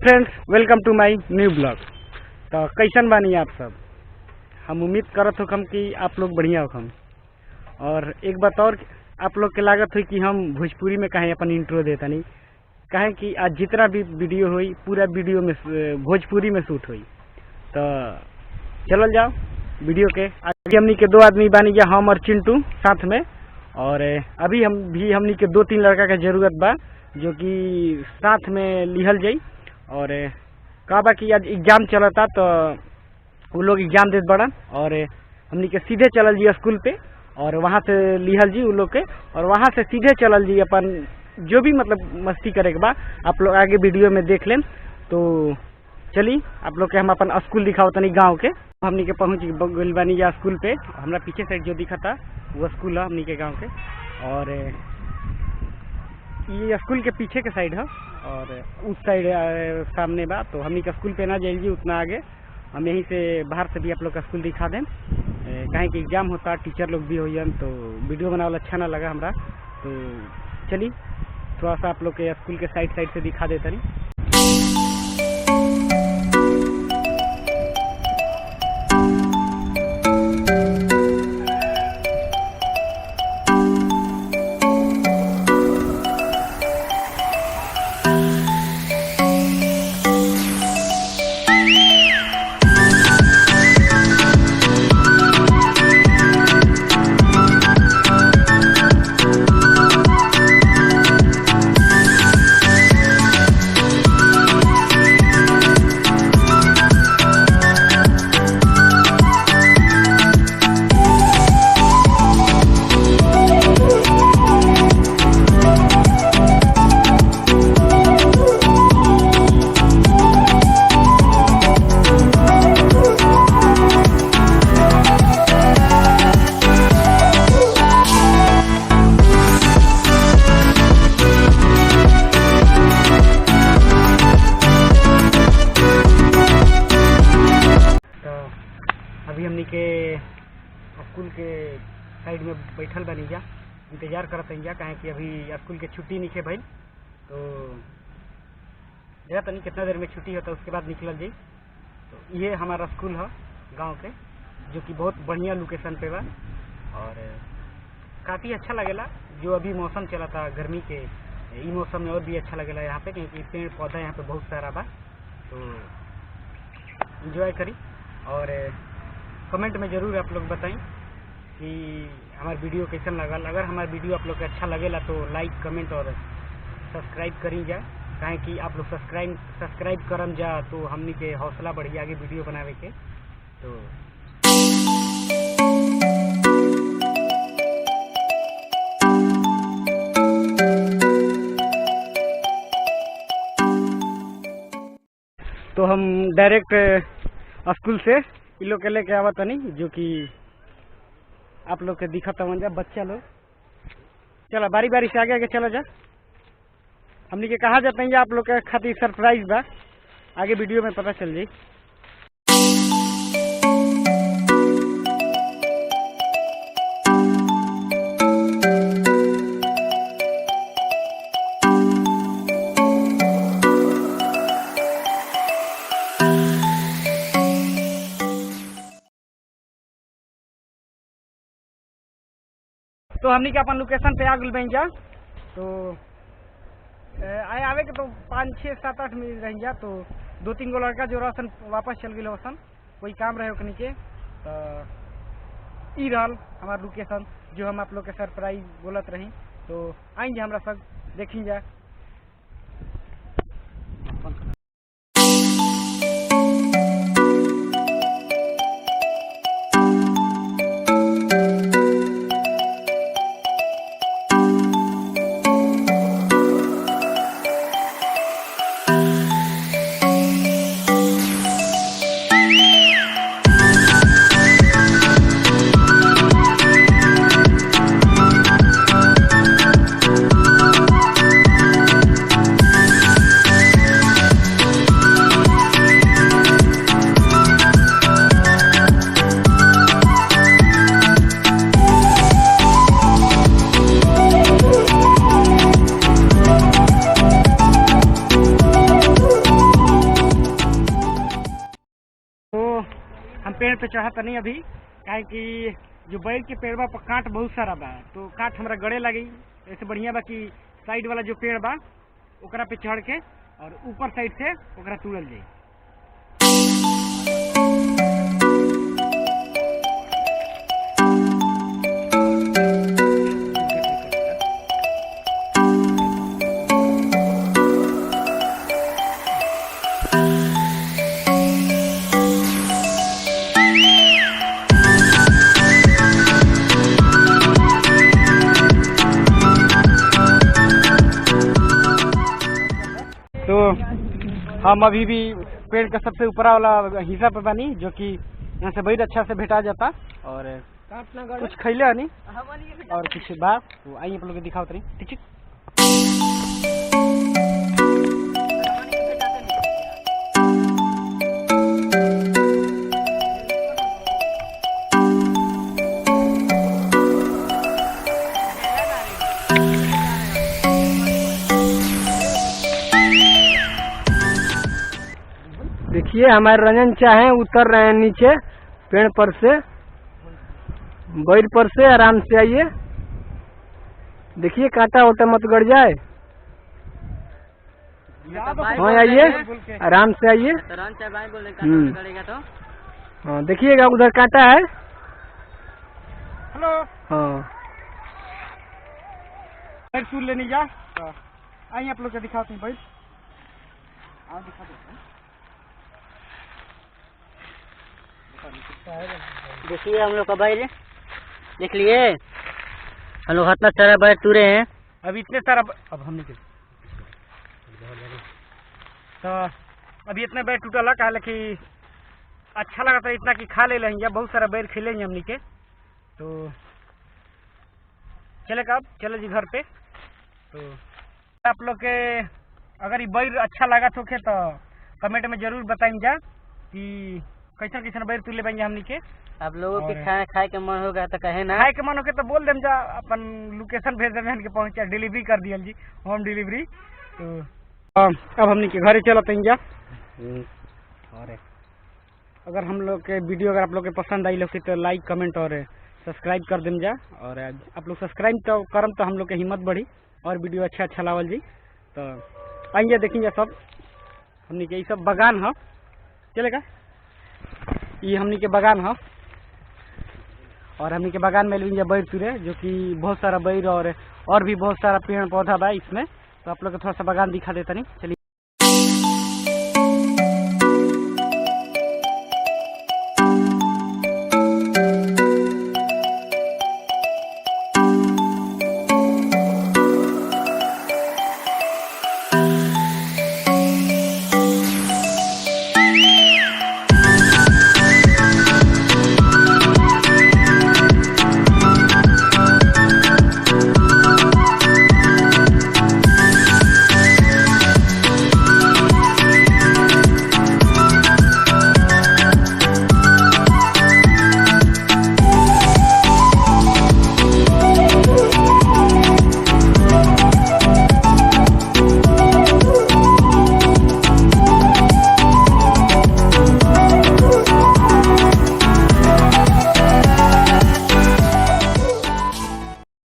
Friends, welcome two माय new blog. तो कैसन बानी आप सब? हम उम्मीद करत हो हम कि आप लोग बढ़िया हो हम। और एक बात और आप लोग के लागत हुई कि हम भोजपुरी में कहें अपन इंट्रो देता नहीं कहें कि आज जितना भी वीडियो हुई पूरा वीडियो में भोजपुरी में शूट हुई। तो चलल जाओ वीडियो के। अभी हमनी के दो आदमी बानी जा, हम और चिंटू साथ में। और अभी हमनी के 2-3 लड़का के जरूरत बा जो कि साथ में लिहल जाई। और कहा बा कि आज एग्जाम चलता तो वो लोग एग्जाम देत बड़न और हमनी के सीधे चलल जी स्कूल पे और वहाँ से लिहल जी वो लोग के और वहाँ से सीधे चलल जी अपन जो भी मतलब मस्ती करे के बा आप लोग आगे वीडियो में देख लें। तो चली आप लोग के हम अपन स्कूल दिखाओ तनी गाँव के। हमनी के पहुँच गइल बानी जा स्कूल पे। हमरा पीछे साइड जो दिखा था वो स्कूल है हमनी के गाँव के और ये स्कूल के पीछे के साइड है और उस साइड सामने बा। तो हमनी के स्कूल पे ना जाइए उतना आगे, हम यहीं से बाहर से भी आप लोग का स्कूल दिखा दें। कहीं कि एग्जाम होता टीचर लोग भी होइयन तो वीडियो बनावल अच्छा ना लगा हमरा। तो चलिए थोड़ा सा आप लोग के स्कूल के साइड से दिखा देता नहीं। अभी हमनी के स्कूल के साइड में बैठल बनी जा, इंतजार करत हैं जा कहें कि अभी स्कूल के छुट्टी नहीं भाई। तो देखा तनी कितना देर में छुट्टी होता है उसके बाद निकल जाई। तो ये हमारा स्कूल है गांव के जो कि बहुत बढ़िया लोकेशन पे बा और काफ़ी अच्छा लगेला। जो अभी मौसम चला था गर्मी के ई मौसम में और भी अच्छा लगेला यहाँ पे क्योंकि पेड़ पौधा यहाँ पे बहुत सारा बा। तो इंजॉय करी और कमेंट में ज़रूर आप लोग बताएं कि हमारा वीडियो कैसा लगल। अगर हमारा वीडियो आप लोग को अच्छा लगेला तो लाइक कमेंट और सब्सक्राइब करी जा काहे कि आप लोग सब्सक्राइब करम जा तो हमनी के हौसला बढ़ी आगे वीडियो बनावे के। तो हम डायरेक्ट स्कूल से इन लोग के लेके आवत नहीं जो कि आप लोग के दिखता मन जा बच्चा लोग। चलो बारी बारी से आगे आगे चला जा। हमनी के कहा जाते हैं आप लोग के खातिर सरप्राइज बा, आगे वीडियो में पता चल जाई। तो हमनी के अपन लोकेशन पे आ गल बन जा। तो आवे के तो 5, 6, 7, 8 मिनट रह जा। तो 2-3 गो लड़का जो रहसन वापस चल गए वसन कोई काम रहे ओकनी के। तो ई रहल हमार लोकेशन जो हम आप लोग के सरप्राइज बोलत रही। तो आई जा हमरा सब देखी जा। पेड़ पे चढ़ा नहीं अभी, काहे कि जो बैर के पेड़ बा पर कांट बहुत सारा बा, तो कांट हमरा गड़े लगी। ऐसे बढ़िया बा कि साइड वाला जो पेड़ बा ओकरा पे चढ़ के और ऊपर साइड से ओकरा तोड़ल जाए। तो हम अभी भी पेड़ का सबसे ऊपर वाला हिस्सा पे बनी, जो कि यहाँ से बहुत अच्छा से भेटा जाता और कुछ खैले नहीं और कुछ बात तो आई आप लोग को दिखाओ तरी। ठीक देखिए हमारे रंजन चाहे उतर रहे हैं नीचे पेड़ पर से, बैर पर से आराम से आइए। देखिए कांटा होता मत गड़ जाए। हाँ आइए आराम से आइए। हाँ देखिएगा उधर कांटा है। हेलो हाँ सूर लेने जा, आइए आप लोग को दिखाते हैं भाई। आओ दिखा देते हैं। देखिए हम लोग का बैर देख लिए, हम लोग इतना सारा बैर तुरे हैं। अब इतने सारा अब हमने तो अभी इतने बैर टूटल कहा कि अच्छा लगा था इतना कि खा ले लेंगे। बहुत सारा बैर खेलेंगे हमने के, तो चले अब चले जी घर पे। तो आप लोग के अगर ये बैर अच्छा लगा तो कमेंट में जरूर बताएंगे जा कि कैसा कैसा बैर तुले बन हमनी के। आप लोगों के खाए के मन होगा तो कहे ना, खाए के मन होगा तो बोल देम जा, अपन लोकेशन भेज देम के पहुंचा डिलीवरी कर दियल जी, होम डिलीवरी। तो अब हमनी के घरे चलते हैं जा। और अगर हम लोग के वीडियो अगर आप लोग के पसंद आई लोग तो लाइक कमेंट और सब्सक्राइब कर देम जा। और आप लोग सब्सक्राइब तो करम तो हम लोग के हिम्मत बढ़ी और वीडियो अच्छा लावल जी। तो आइए देखेंगे सब हमनी के सब बागान है, चलेगा ये हमनी के बागान है। और हमनी के बागान में लेंगे बैर तुरे, जो कि बहुत सारा बैर और भी बहुत सारा पेड़ पौधा बा इसमें। तो आप लोग को थोड़ा सा बागान दिखा देता नहीं, चलिए।